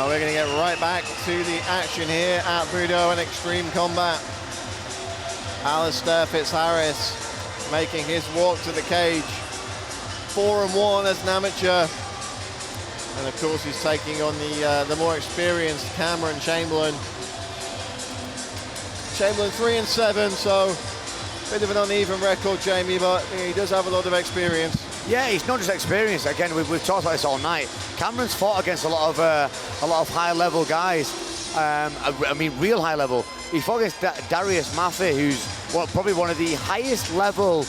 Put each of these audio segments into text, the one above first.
We're going to get right back to the action here at Budo and Xtreme Kombat. Alistair Fitzharris making his walk to the cage. 4-1 as an amateur. And of course he's taking on the more experienced Chamberlain. Chamberlain 3-7, so a bit of an uneven record, Jamie, but he does have a lot of experience. Yeah, he's not just experienced. Again, we've talked about this all night. Cameron's fought against a lot of high-level guys. I mean, real high level. He fought against Darius Maffei, who's probably one of the highest-level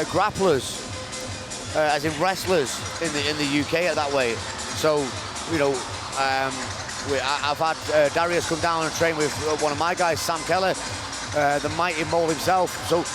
grapplers, as in wrestlers in the UK at that weight. So, you know, I've had Darius come down and train with one of my guys, Sam Keller, the mighty mole himself. So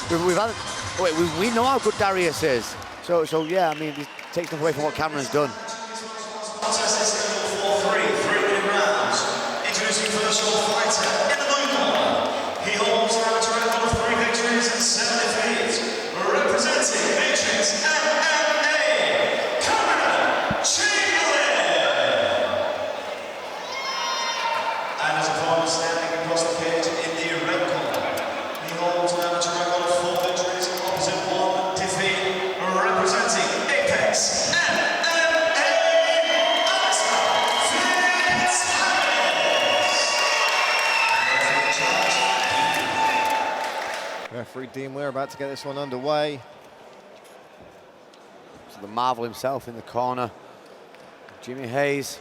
we know how good Darius is. So yeah, I mean, it takes nothing away from what Cameron's done. Contest is scheduled for 3-minute rounds. Introducing first your fighter in the blue corner. He holds an amateur record of 3 victories and 7 defeats. Representing Matrix MMA, Chamberlain. And as a corner standing across the cage in the red corner, he holds an amateur record of 4 victories, opposite 1 defeat. Representing Apex MMA, Alistair Fitzharris. Referee Dean, we're about to get this one underway. So the Marvel himself in the corner. Jimmy Hayes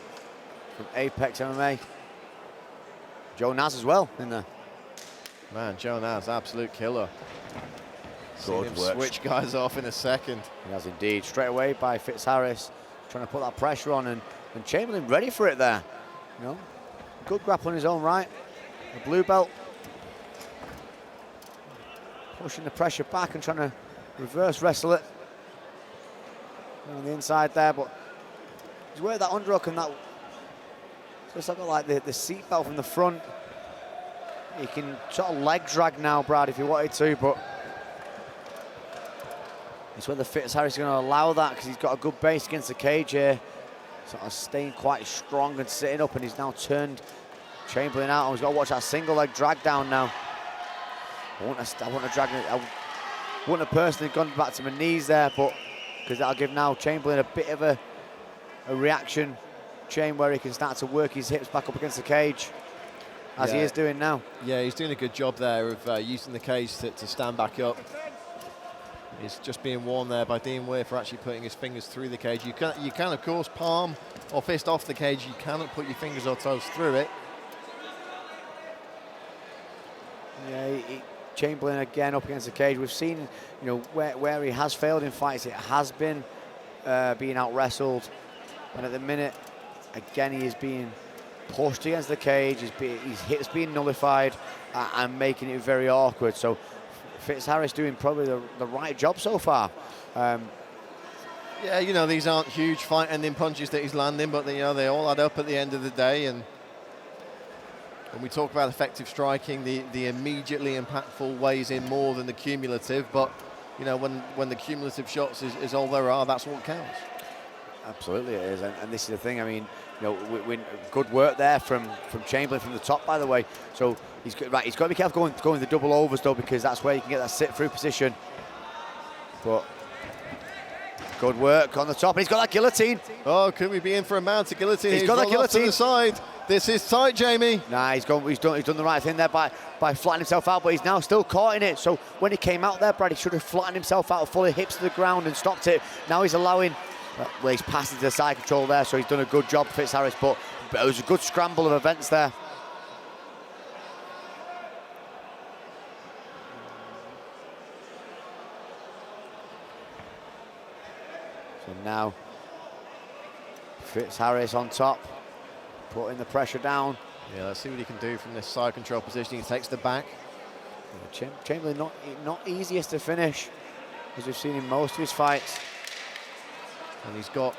from Apex MMA. Joe Naz as well in there. Man, Joe Naz, absolute killer. Seen him work. switch guys off in a second. He has indeed. Straight away by Fitzharris, trying to put that pressure on, and Chamberlain ready for it there. You know, good grapple in his own right. The blue belt pushing the pressure back and trying to reverse wrestle it on the inside there, but he's worked that underhook and that. It's just like the seat belt from the front. He can sort of leg drag now, Brad, if he wanted to, but it's whether Fitzharris is going to allow that because he's got a good base against the cage here. Sort of staying quite strong and sitting up, and he's now turned Chamberlain out. And he's got to watch that single leg drag down now. I wouldn't have personally gone back to my knees there, but because that'll give now Chamberlain a bit of a reaction chain where he can start to work his hips back up against the cage, as he is doing now. Yeah, he's doing a good job there of using the cage to stand back up. He's just being warned there by Dean Weir for actually putting his fingers through the cage. You can of course palm or fist off the cage. You cannot put your fingers or toes through it. Yeah, Chamberlain again up against the cage. We've seen, you know, where he has failed in fights, it has been being out wrestled, and at the minute, again, he is being pushed against the cage. His hips being nullified and making it very awkward. So Fitzharris doing probably the right job so far. Yeah, you know, these aren't huge fight-ending punches that he's landing, but they all add up at the end of the day. And when we talk about effective striking, the immediately impactful weighs in more than the cumulative. But you know, when the cumulative shots is all there are, that's what counts. Absolutely, it is, and this is the thing. I mean, you know, good work there from Chamberlain from the top, by the way. So he's got to be careful going the double overs though, because that's where you can get that sit through position. But good work on the top, and he's got that guillotine. Oh, could we be in for a mounted guillotine? He's got that guillotine to the side. This is tight, Jamie. Nah, he's done the right thing there by flattening himself out, but he's now still caught in it. So when he came out there, Brad, he should have flattened himself out, fully hips to the ground and stopped it. Now he's allowing. Well, he's passed into the side control there, so he's done a good job, Fitzharris, but it was a good scramble of events there. So now, Fitzharris on top, putting the pressure down. Yeah, let's see what he can do from this side control position. He takes the back. Yeah, Chamberlain not easiest to finish, as we've seen in most of his fights. And he's got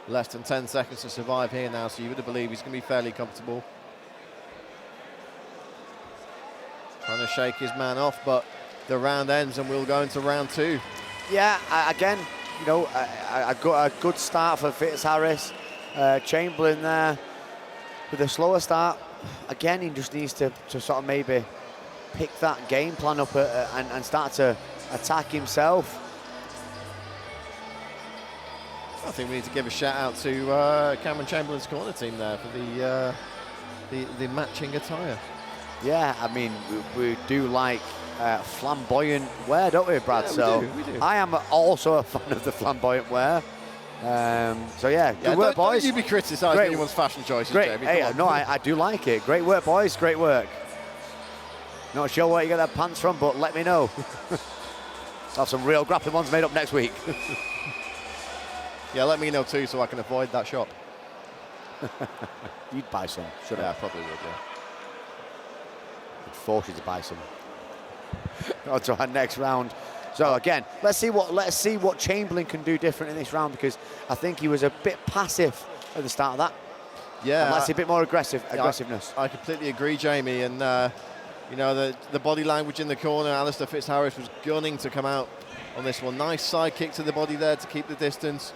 less than 10 seconds to survive here now, so you would have believed he's going to be fairly comfortable. Trying to shake his man off, but the round ends and we'll go into round 2. Yeah, again, you know, a good start for Fitzharris. Chamberlain there with a slower start, again, he just needs to sort of maybe pick that game plan up and start to attack himself. I think we need to give a shout out to Cameron Chamberlain's corner team there for the matching attire. Yeah, I mean, we do like flamboyant wear, don't we, Brad? Yeah, we do. I am also a fan of the flamboyant wear. So yeah, good work, boys. Don't you be criticising anyone's fashion choices, great. Jamie. Hey, no, I do like it. Great work, boys. Great work. Not sure where you get that pants from, but let me know. I'll have some real grappling ones made up next week. Yeah, let me know too, so I can avoid that shop. You'd buy some, should Yeah, I? I probably would, yeah. I'd force you to buy some. On to our next round. So again, let's see what Chamberlain can do different in this round, because I think he was a bit passive at the start of that. Yeah, and let's see a bit more aggressiveness. I completely agree, Jamie. And you know, the body language in the corner, Alistair Fitzharris was gunning to come out on this one. Nice side kick to the body there to keep the distance.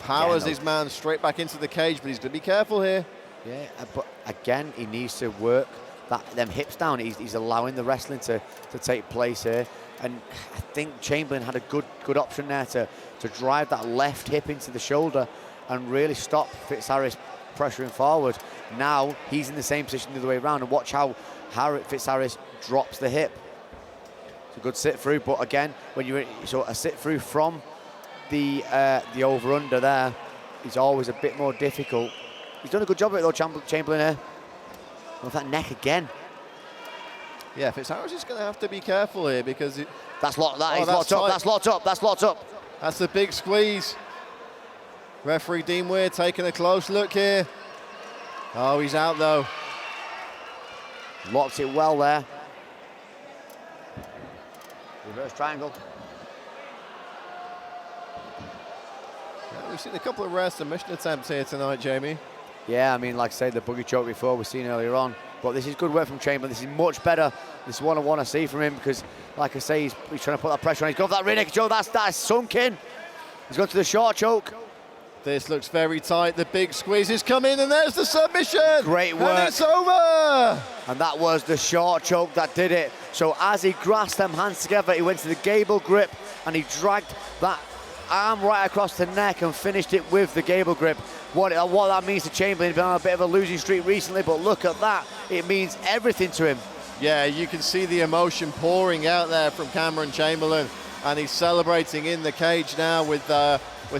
Powers his man straight back into the cage, but he's going to be careful here. Yeah, but again, he needs to work them hips down. He's allowing the wrestling to take place here. And I think Chamberlain had a good option there to drive that left hip into the shoulder and really stop Fitzharris pressuring forward. Now he's in the same position the other way around, and watch how Fitzharris drops the hip. It's a good sit through, but again, when so a sit through from the over-under there is always a bit more difficult. He's done a good job of it though, Chamberlain here. With that neck again. Yeah, Fitzharris is going to have to be careful here, because that's locked up. That's a big squeeze. Referee Dean Weir taking a close look here. Oh, he's out though. Locked it well there. Reverse triangle. Yeah, we've seen a couple of rare submission attempts here tonight, Jamie. Yeah, I mean, like I said, the boogie choke before we've seen earlier on. But this is good work from Chamberlain. This is much better. This is what I want to see from him, because, like I say, he's trying to put that pressure on. He's got that rear naked choke. That's sunk in. He's gone to the short choke. This looks very tight. The big squeeze has come in, and there's the submission. Great work. And it's over. And that was the short choke that did it. So as he grasped them hands together, he went to the gable grip, and he dragged that arm right across the neck and finished it with the gable grip. What that means to Chamberlain, he's been on a bit of a losing streak recently, but look at that. It means everything to him. Yeah, you can see the emotion pouring out there from Cameron Chamberlain, and he's celebrating in the cage now with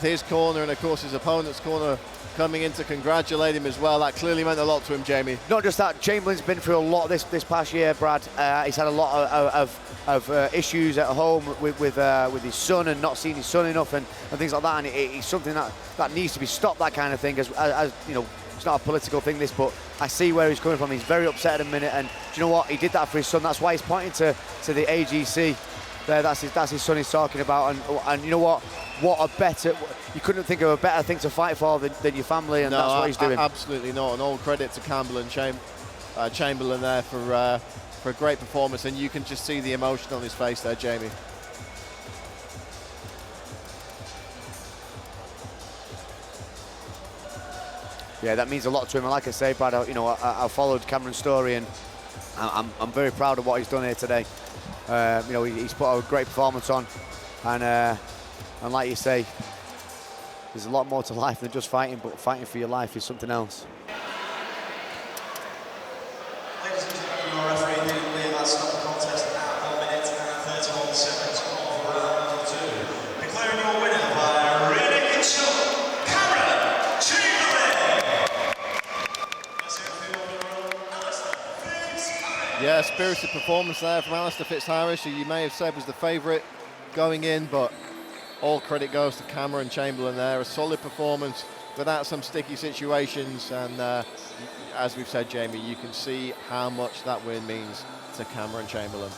his corner, and of course his opponent's corner coming in to congratulate him as well. That clearly meant a lot to him, Jamie. Not just that, Chamberlain's been through a lot this past year, Brad. He's had a lot of issues at home with his son, and not seeing his son enough and things like that. And it's something that needs to be stopped, that kind of thing. As you know, it's not a political thing, this, but I see where he's coming from. He's very upset at a minute, and do you know what? He did that for his son. That's why he's pointing to the AGC. There, that's his son he's talking about, and you know what? You couldn't think of a better thing to fight for than your family, and that's what he's doing. Absolutely not, and all credit to Chamberlain there for a great performance, and you can just see the emotion on his face there, Jamie. Yeah, that means a lot to him, and like I say, Brad, I followed Cameron's story, and I'm very proud of what he's done here today. He's put a great performance on, and like you say, there's a lot more to life than just fighting, but fighting for your life is something else. Ladies and gentlemen, your referee Dean Weir has stopped the contest at 1 minute and 31 seconds of round 2. Declaring your winner by rear naked choke, Cameron Chamberlain. Yeah, spirited performance there from Alistair Fitzharris, who you may have said was the favourite going in, but all credit goes to Cameron Chamberlain there. A solid performance without some sticky situations, and as we've said, Jamie, you can see how much that win means to Cameron Chamberlain.